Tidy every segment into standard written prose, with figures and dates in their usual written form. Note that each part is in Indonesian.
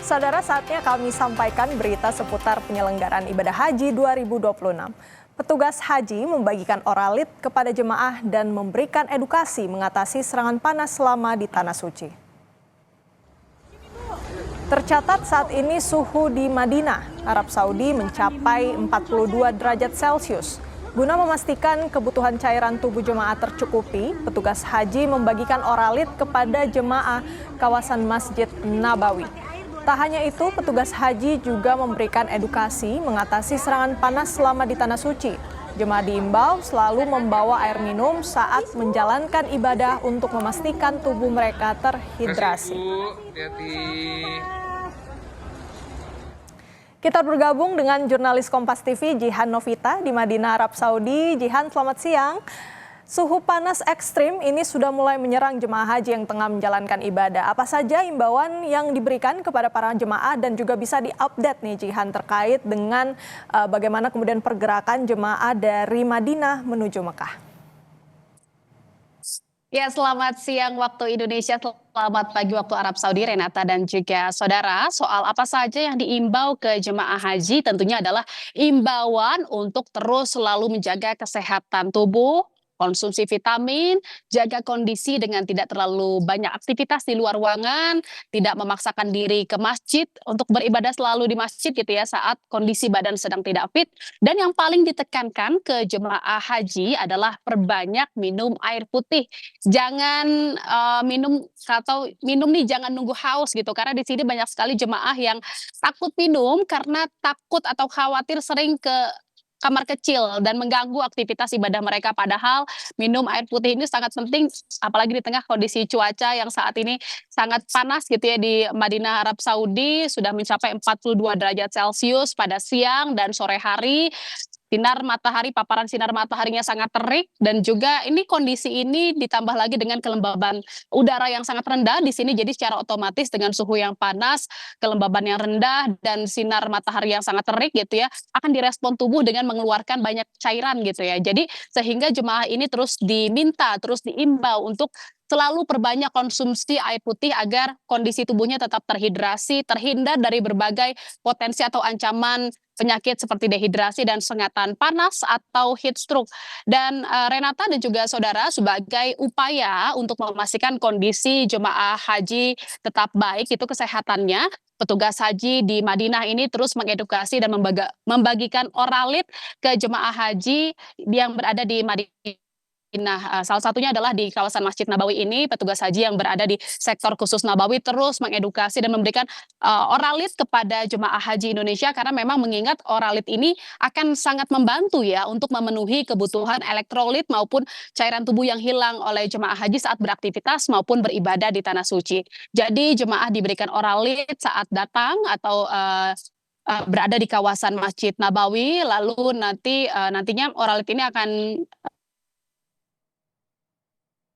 Saudara, saatnya kami sampaikan berita seputar penyelenggaraan ibadah haji 2026. Petugas haji membagikan oralit kepada jemaah dan memberikan edukasi mengatasi serangan panas selama di Tanah Suci. Tercatat saat ini suhu di Madinah, Arab Saudi mencapai 42 derajat Celcius. Guna memastikan kebutuhan cairan tubuh jemaah tercukupi, petugas haji membagikan oralit kepada jemaah kawasan Masjid Nabawi. Tak hanya itu, petugas haji juga memberikan edukasi mengatasi serangan panas selama di Tanah Suci. Jemaah diimbau selalu membawa air minum saat menjalankan ibadah untuk memastikan tubuh mereka terhidrasi. Kita bergabung dengan jurnalis Kompas TV Jihan Novita di Madinah, Arab Saudi. Jihan, selamat siang. Suhu panas ekstrim ini sudah mulai menyerang jemaah haji yang tengah menjalankan ibadah. Apa saja imbauan yang diberikan kepada para jemaah dan juga bisa diupdate nih Jihan terkait dengan bagaimana kemudian pergerakan jemaah dari Madinah menuju Mekah. Ya, selamat siang waktu Indonesia, selamat pagi waktu Arab Saudi, Renata dan juga saudara. Soal apa saja yang diimbau ke jemaah haji tentunya adalah imbauan untuk terus selalu menjaga kesehatan tubuh, konsumsi vitamin, jaga kondisi dengan tidak terlalu banyak aktivitas di luar ruangan, tidak memaksakan diri ke masjid untuk beribadah selalu di masjid gitu ya saat kondisi badan sedang tidak fit. Dan yang paling ditekankan ke jemaah haji adalah perbanyak minum air putih. Jangan minum nih jangan nunggu haus gitu karena di sini banyak sekali jemaah yang takut minum karena takut atau khawatir sering ke kamar kecil dan mengganggu aktivitas ibadah mereka. Padahal minum air putih ini sangat penting apalagi di tengah kondisi cuaca yang saat ini sangat panas gitu ya di Madinah, Arab Saudi, sudah mencapai 42 derajat Celcius pada siang dan sore hari. Paparan sinar mataharinya sangat terik dan juga ini kondisi ini ditambah lagi dengan kelembaban udara yang sangat rendah di sini, jadi secara otomatis dengan suhu yang panas, kelembaban yang rendah dan sinar matahari yang sangat terik gitu ya, akan direspon tubuh dengan mengeluarkan banyak cairan gitu ya. Jadi sehingga jemaah ini terus diimbau untuk selalu perbanyak konsumsi air putih agar kondisi tubuhnya tetap terhidrasi, terhindar dari berbagai potensi atau ancaman penyakit seperti dehidrasi dan sengatan panas atau heat stroke. Dan Renata dan juga saudara, sebagai upaya untuk memastikan kondisi jemaah haji tetap baik itu kesehatannya, petugas haji di Madinah ini terus mengedukasi dan membagikan oralit ke jemaah haji yang berada di Madinah. Salah satunya adalah di kawasan Masjid Nabawi ini, petugas haji yang berada di sektor khusus Nabawi terus mengedukasi dan memberikan oralit kepada jemaah haji Indonesia karena memang mengingat oralit ini akan sangat membantu ya untuk memenuhi kebutuhan elektrolit maupun cairan tubuh yang hilang oleh jemaah haji saat beraktivitas maupun beribadah di Tanah Suci. Jadi jemaah diberikan oralit saat datang atau berada di kawasan Masjid Nabawi, lalu nantinya oralit ini akan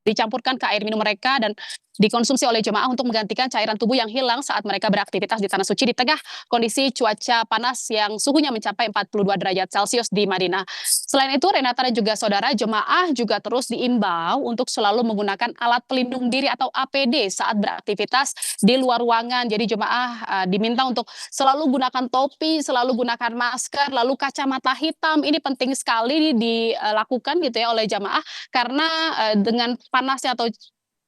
dicampurkan ke air minum mereka dan dikonsumsi oleh jemaah untuk menggantikan cairan tubuh yang hilang saat mereka beraktivitas di Tanah Suci di tengah kondisi cuaca panas yang suhunya mencapai 42 derajat Celcius di Madinah. Selain itu, Renata dan juga saudara, jemaah juga terus diimbau untuk selalu menggunakan alat pelindung diri atau APD saat beraktivitas di luar ruangan. Jadi jemaah diminta untuk selalu gunakan topi, selalu gunakan masker, lalu kacamata hitam. Ini penting sekali dilakukan gitu ya oleh jemaah karena dengan panasnya atau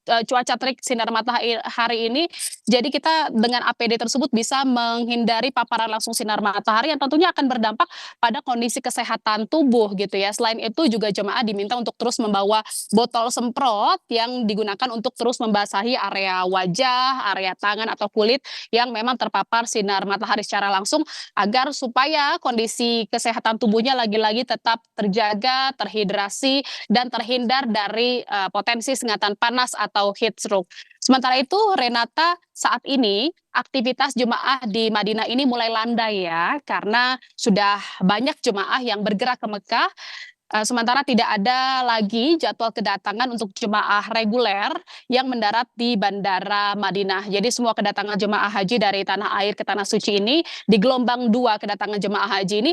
cuaca terik sinar matahari ini, jadi kita dengan APD tersebut bisa menghindari paparan langsung sinar matahari yang tentunya akan berdampak pada kondisi kesehatan tubuh gitu ya. Selain itu juga jemaah diminta untuk terus membawa botol semprot yang digunakan untuk terus membasahi area wajah, area tangan atau kulit yang memang terpapar sinar matahari secara langsung agar supaya kondisi kesehatan tubuhnya lagi-lagi tetap terjaga, terhidrasi dan terhindar dari potensi sengatan panas atau heat stroke. Sementara itu, Renata, saat ini aktivitas jemaah di Madinah ini mulai landai ya, karena sudah banyak jemaah yang bergerak ke Mekah Sementara tidak ada lagi jadwal kedatangan untuk jemaah reguler yang mendarat di Bandara Madinah. Jadi semua kedatangan jemaah haji dari tanah air ke tanah suci ini di gelombang 2 kedatangan jemaah haji ini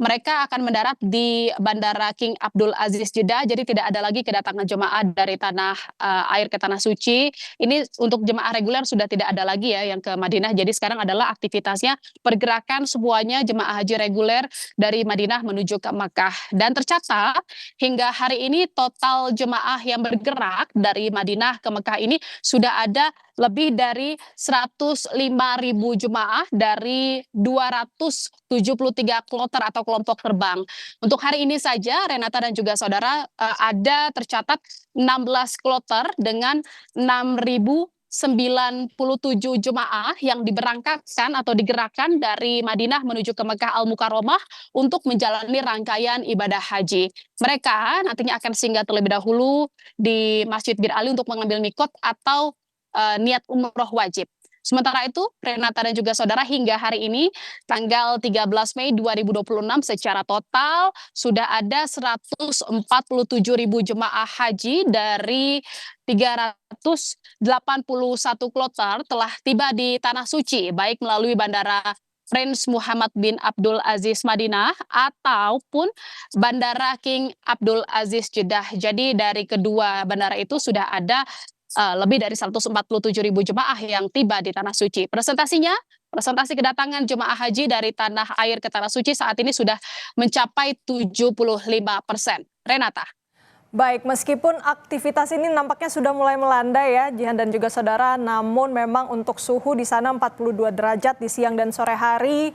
mereka akan mendarat di Bandara King Abdul Aziz Jeddah. Jadi tidak ada lagi kedatangan jemaah dari tanah air ke tanah suci. Ini untuk jemaah reguler sudah tidak ada lagi ya yang ke Madinah. Jadi sekarang adalah aktivitasnya pergerakan semuanya jemaah haji reguler dari Madinah menuju ke Makkah. Dan tercatat hingga hari ini total jemaah yang bergerak dari Madinah ke Mekah ini sudah ada lebih dari 105.000 jemaah dari 273 kloter atau kelompok terbang. Untuk hari ini saja Renata dan juga saudara ada tercatat 16 kloter dengan 6.097 jemaah yang diberangkatkan atau digerakkan dari Madinah menuju ke Mekah Al-Mukarramah untuk menjalani rangkaian ibadah haji. Mereka nantinya akan singgah terlebih dahulu di Masjid Bir Ali untuk mengambil mikot atau niat umroh wajib. Sementara itu, Renata dan juga saudara hingga hari ini tanggal 13 Mei 2026 secara total sudah ada 147.000 jemaah haji dari 381 kloter telah tiba di Tanah Suci, baik melalui Bandara Prince Muhammad bin Abdul Aziz Madinah ataupun Bandara King Abdul Aziz Jeddah. Jadi dari kedua bandara itu sudah ada lebih dari 147.000 jemaah yang tiba di Tanah Suci. Presentasi kedatangan jemaah haji dari tanah air ke Tanah Suci saat ini sudah mencapai 75%. Renata. Baik, meskipun aktivitas ini nampaknya sudah mulai melandai ya, Jihan dan juga saudara, namun memang untuk suhu di sana 42 derajat di siang dan sore hari,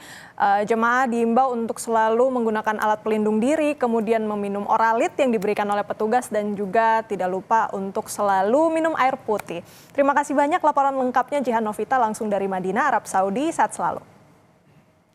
jemaah diimbau untuk selalu menggunakan alat pelindung diri, kemudian meminum oralit yang diberikan oleh petugas dan juga tidak lupa untuk selalu minum air putih. Terima kasih banyak laporan lengkapnya Jihan Novita langsung dari Madinah, Arab Saudi. Sehat selalu.